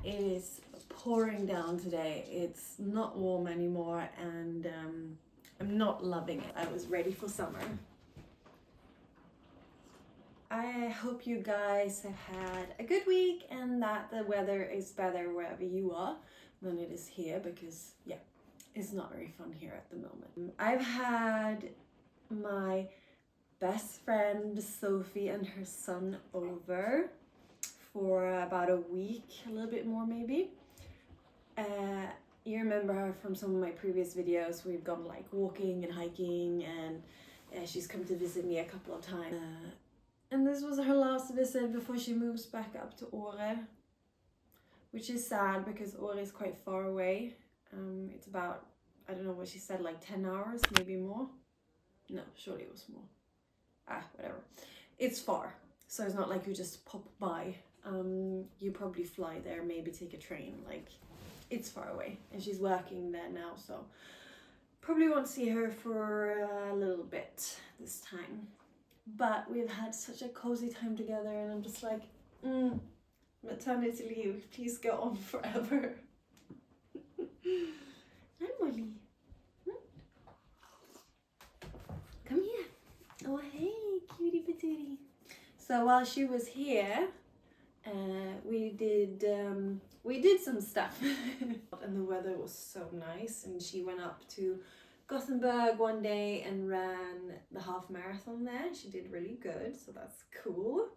it is pouring down today. It's not warm anymore, and I'm not loving it. I was ready for summer. I hope you guys have had a good week and that the weather is better wherever you are than it is here, because yeah, it's not very fun here at the moment. I've had my best friend Sophie and her son over for about a week, a little bit more maybe. You remember her from some of my previous videos. We've gone like walking and hiking, and she's come to visit me a couple of times. And this was her last visit before she moves back up to Åre, which is sad because Åre is quite far away. It's about, I don't know what she said, like 10 hours, maybe more. No, surely it was more. Whatever. It's far, so it's not like you just pop by. You probably fly there, maybe take a train. Like, it's far away, and she's working there now, so probably won't see her for a little bit this time. But we've had such a cozy time together, and I'm just like, maternity leave, please go on forever. Hi, Molly. Come here. Oh, hey, cutie patootie. So while she was here, we did some stuff. And the weather was so nice, and she went up to Gothenburg one day and ran the half marathon there. She did really good, so that's cool.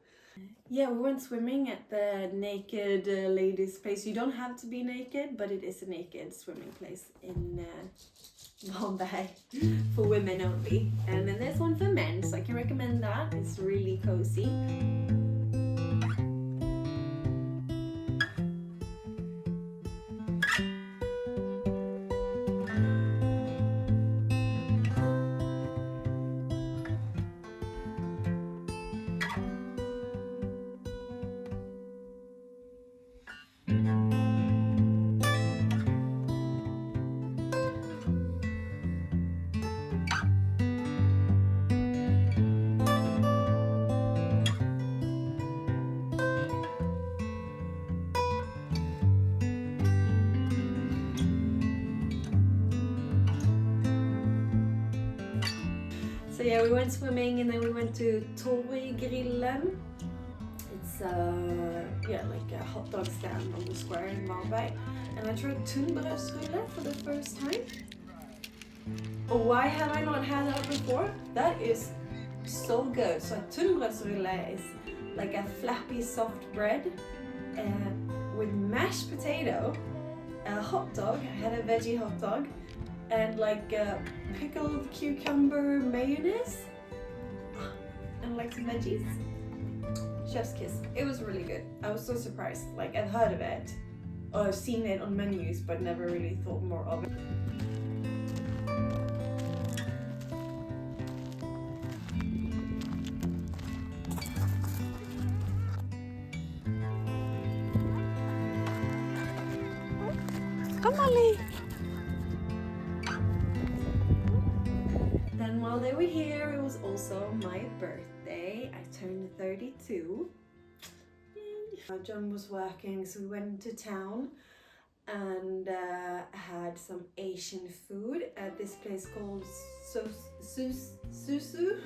Yeah, we went swimming at the naked ladies place. You don't have to be naked, but it is a naked swimming place in Bombay for women only. And then there's one for men, so I can recommend that. It's really cozy. So yeah, we went swimming, and then we went to Torggrillen. It's like a hot dog stand on the square in Malmö. And I tried tunnbrödsrulle for the first time. Oh, why have I not had that before? That is so good. So a tunnbrödsrulle is like a flappy soft bread with mashed potato, a hot dog. I had a veggie hot dog, and like pickled cucumber mayonnaise, and like some veggies. Chef's kiss. It was really good. I was so surprised. Like, I've heard of it, or I've seen it on menus, but never really thought more of it. Come Molly! Then while they were here, it was also my birthday. I turned 32. Yay. John was working, so we went to town and had some Asian food at this place called Susu.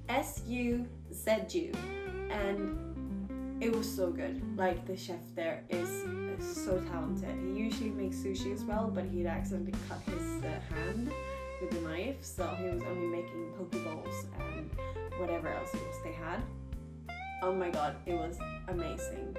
S-U-Z-U. And it was so good. Like, the chef there is so talented. He usually makes sushi as well, but he'd accidentally cut his hand with a knife, so he was only making poke bowls and whatever else it was they had. Oh my god, it was amazing.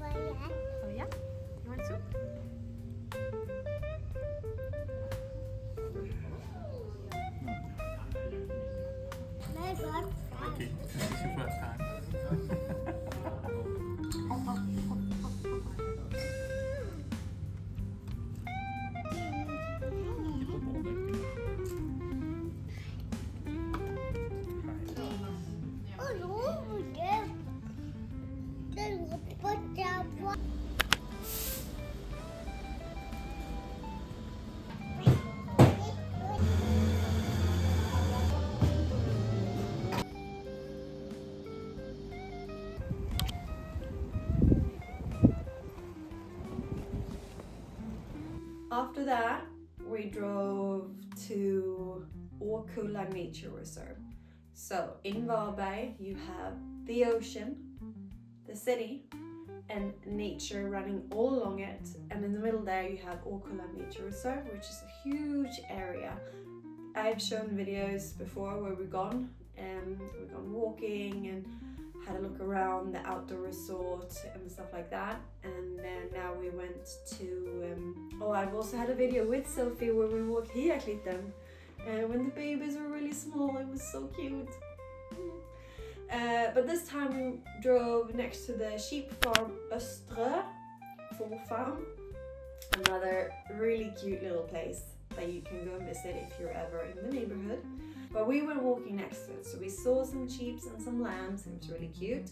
Oh yeah? You want soup? Okay, this is your first time. after that, we drove to Åkulla Nature Reserve. So in Varberg, you have the ocean, the city, and nature running all along it. And in the middle there, you have Åkulla Nature Reserve, which is a huge area. I've shown videos before where we've gone walking and had a look around the outdoor resort and stuff like that. And then now we went to I've also had a video with Sophie where we walked Hiaklitten when the babies were really small. It was so cute. But this time we drove next to the sheep farm Östre Farm, another really cute little place that you can go and visit if you're ever in the neighborhood. But we were walking next to it, so we saw some sheep and some lambs. It was really cute.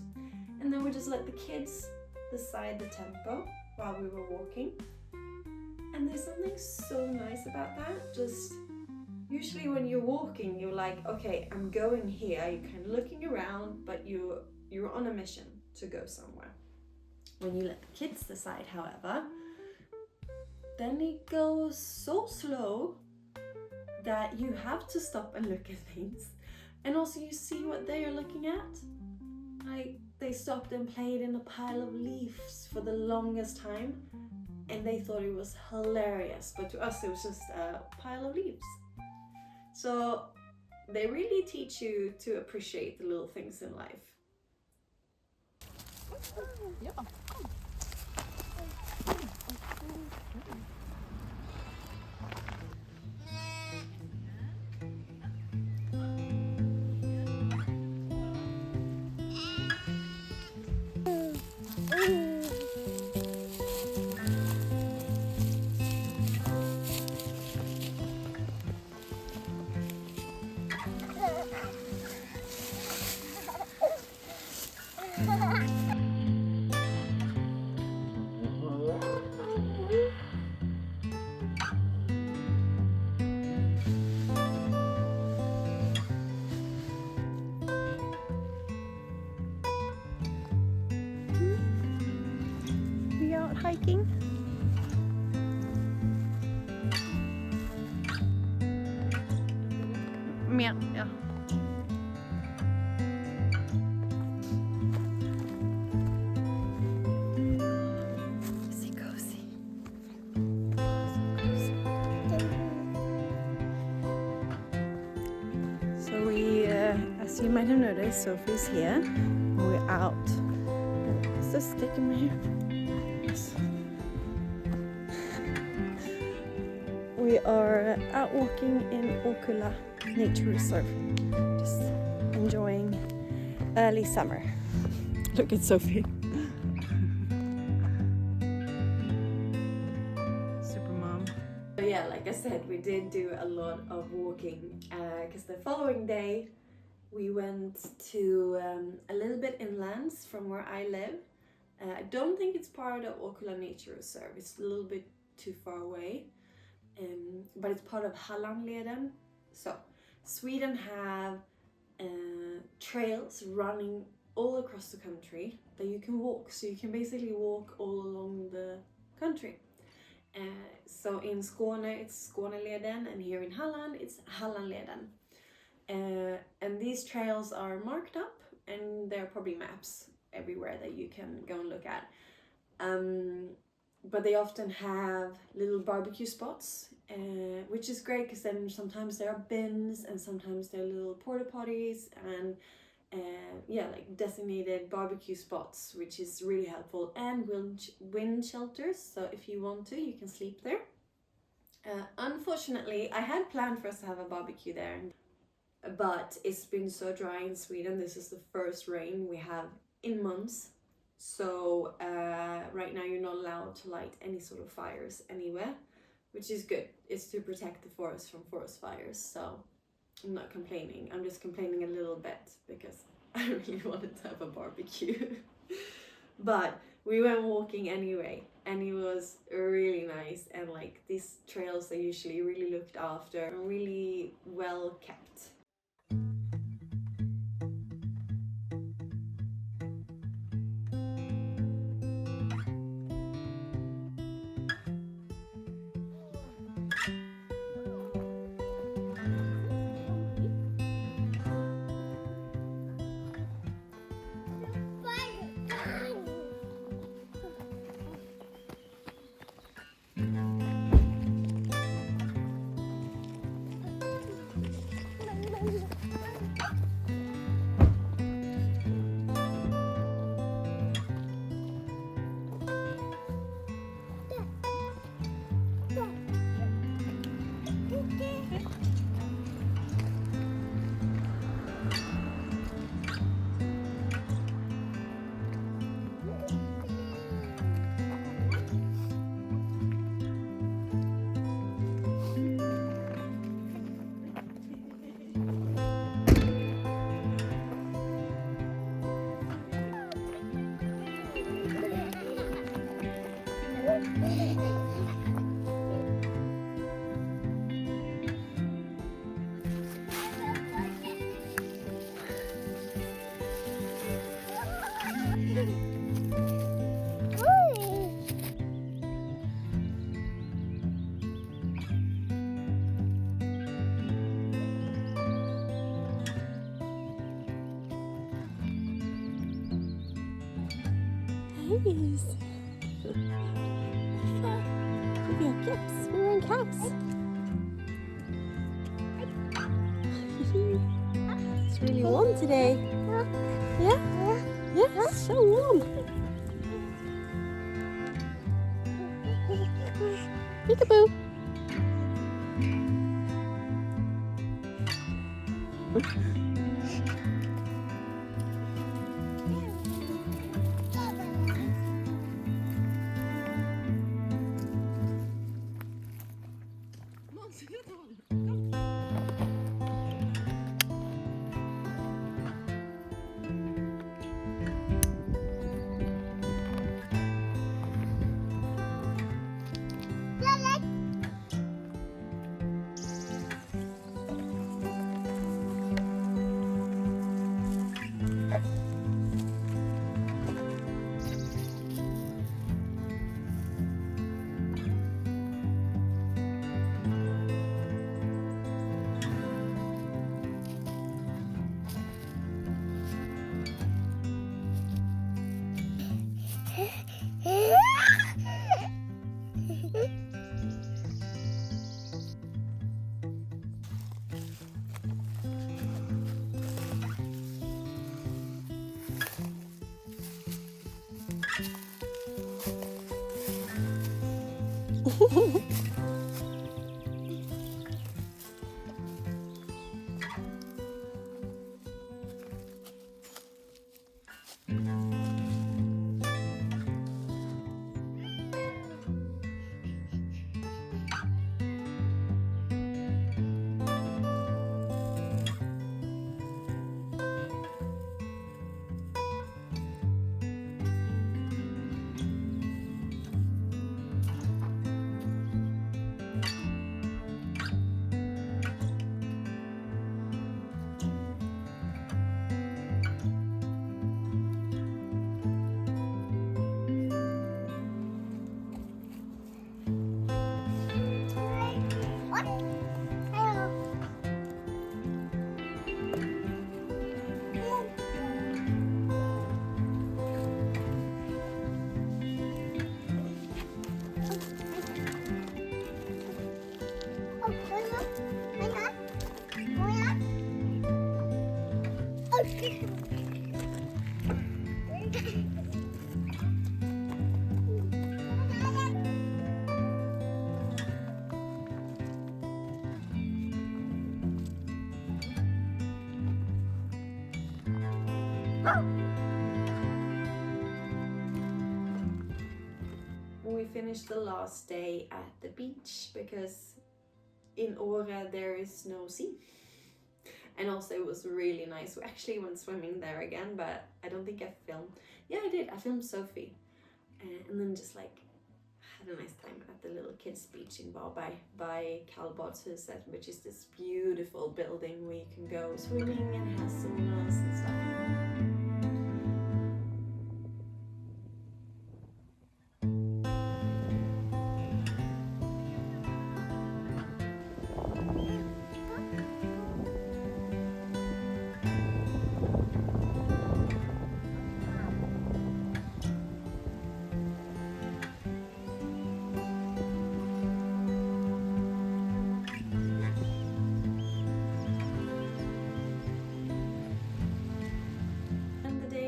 And then we just let the kids decide the tempo while we were walking. And there's something so nice about that. Just usually when you're walking, you're like, okay, I'm going here. You're kind of looking around, but you're on a mission to go somewhere. When you let the kids decide, however, then it goes so slow that you have to stop and look at things. And also you see what they are looking at. Like, they stopped and played in a pile of leaves for the longest time, and they thought it was hilarious, but to us it was just a pile of leaves. So they really teach you to appreciate the little things in life. Ja. We out hiking. Mer, ja. Cozy, cozy. So we, as you might have noticed, Sophie's here. We're out. Is this stick in my hair? Yes. We are out walking in Åkulla Nature Reserve, just enjoying early summer. Look at Sophie. Super mom. So yeah, like I said, we did do a lot of walking because the following day we went to a little bit inland from where I live. I don't think it's part of Åkulla Nature Reserve, it's a little bit too far away. But it's part of Hallandleden. So Sweden have trails running all across the country that you can walk. So you can basically walk all along the country. So in Skåne it's Skåneleden, and here in Halland it's Hallandleden. And these trails are marked up, and there are probably maps everywhere that you can go and look at. But they often have little barbecue spots, which is great because then sometimes there are bins and sometimes there are little porta potties and yeah, like designated barbecue spots, which is really helpful, and wind shelters. So if you want to, you can sleep there. Unfortunately, I had planned for us to have a barbecue there, but it's been so dry in Sweden. This is the first rain we have in months. So right now you're not allowed to light any sort of fires anywhere, which is good. It's to protect the forest from forest fires. So I'm not complaining. I'm just complaining a little bit because I really wanted to have a barbecue. But we went walking anyway, and it was really nice, and like these trails are usually really looked after and really well kept. nice. With your caps, we're wearing caps. It's really warm today. Yeah? Yeah, it's so warm. Peekaboo. We finished the last day at the beach because in Åre there is no sea. And also it was really nice. We actually went swimming there again, but I don't think I filmed. Yeah, I did. I filmed Sophie. And then just like had a nice time at the little kids beach in Varberg by Kallbadshuset, which is this beautiful building where you can go swimming and has saunas and stuff.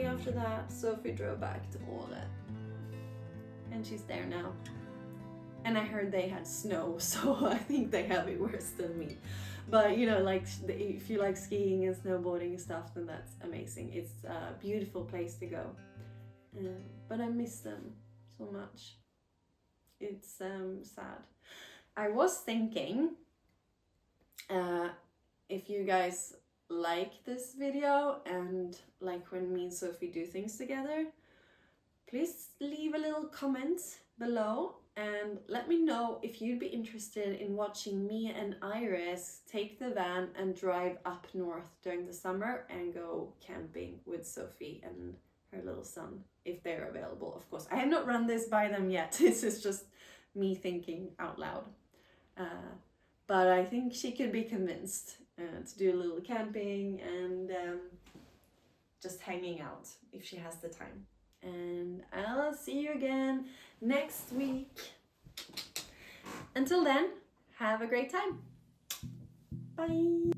After that, Sophie drove back to Åre, and she's there now. And I heard they had snow, so I think they have it worse than me. But you know, like if you like skiing and snowboarding and stuff, then that's amazing. It's a beautiful place to go. But I miss them so much. It's sad. I was thinking, if you guys like this video and like when me and Sophie do things together, please leave a little comment below and let me know if you'd be interested in watching me and Iris take the van and drive up north during the summer and go camping with Sophie and her little son, if they're available, of course. I have not run this by them yet. This is just me thinking out loud. But I think she could be convinced to do a little camping and just hanging out if she has the time. and I'll see you again next week. Until then, have a great time. Bye.